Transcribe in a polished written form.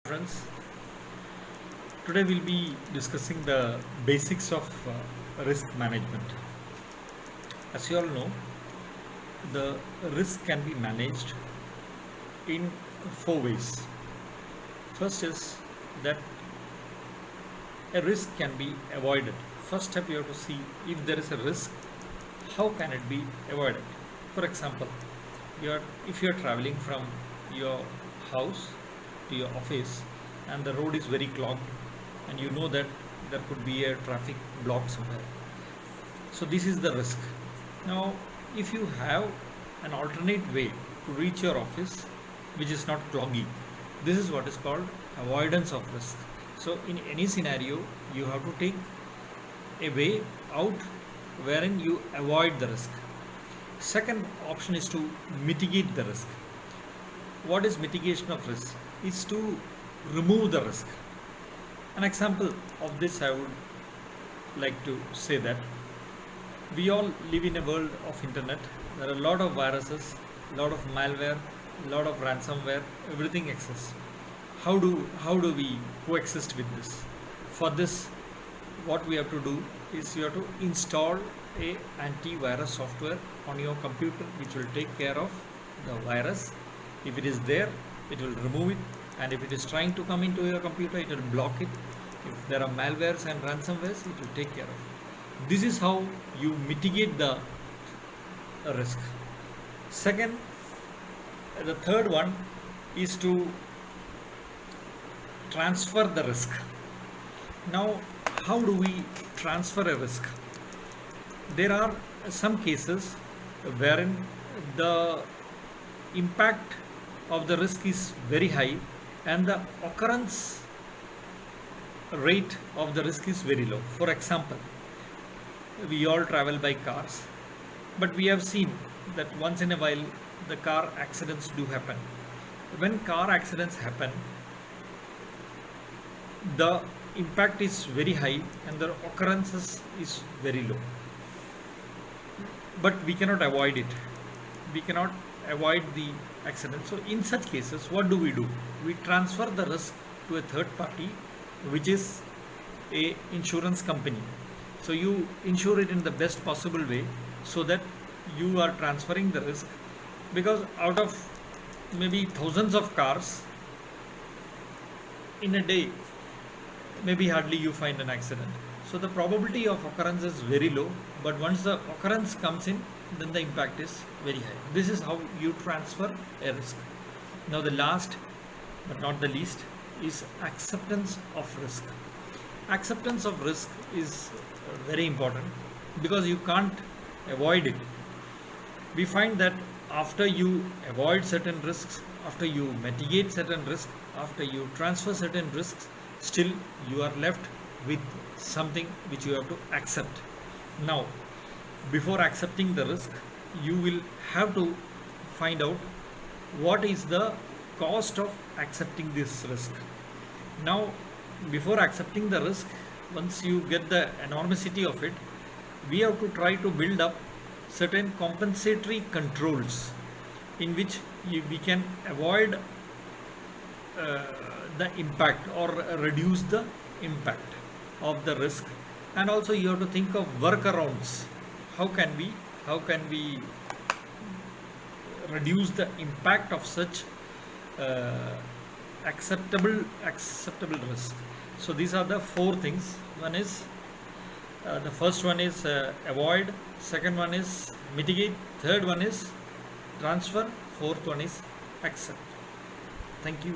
Friends, today we'll be discussing the basics of risk management. As you all know, the risk can be managed in four ways. First is that a risk can be avoided. First step, you have to see if there is a risk, how can it be avoided. For example, if you are traveling from your house to your office and the road is very clogged and you know that there could be a traffic block somewhere, so this is the risk. Now if you have an alternate way to reach your office which is not cloggy, this is what is called avoidance of risk. So in any scenario you have to take a way out wherein you avoid the risk. Second option is to mitigate the risk. What is mitigation of risk? Is to remove the risk. An example of this I would like to say that we all live in a world of internet. There are a lot of viruses, a lot of malware, a lot of ransomware, everything exists. How do we coexist with this? For this, what we have to do is you have to install a antivirus software on your computer which will take care of the virus. If it is there, it will remove it, and if it is trying to come into your computer, it will block it. If there are malwares and ransomwares, it will take care of it. This is how you mitigate the risk. Second, the third one is to transfer the risk. Now, how do we transfer a risk? There are some cases wherein the impact of the risk is very high and the occurrence rate of the risk is very low. For example, we all travel by cars, but we have seen that once in a while the car accidents do happen. When car accidents happen, the impact is very high and the occurrences is very low, but we cannot avoid it. We cannot avoid the accident. So in such cases, what do? We transfer the risk to a third party, which is a insurance company. So you insure it in the best possible way so that you are transferring the risk, because out of maybe thousands of cars in a day, maybe hardly you find an accident. So the probability of occurrence is very low, but once the occurrence comes in, then the impact is very high. This is how you transfer a risk. Now the last but not the least is acceptance of risk. Acceptance of risk is very important because you can't avoid it. We find that after you avoid certain risks, after you mitigate certain risks, after you transfer certain risks, still you are left with something which you have to accept. Now, before accepting the risk, you will have to find out what is the cost of accepting this risk. Now, before accepting the risk, once you get the enormity of it, we have to try to build up certain compensatory controls in which we can avoid the impact or reduce the impact of the risk. And also you have to think of workarounds. How can we reduce the impact of such acceptable risk? So these are the four things. One is the first one is avoid, second one is mitigate, third one is transfer, fourth one is accept. Thank you.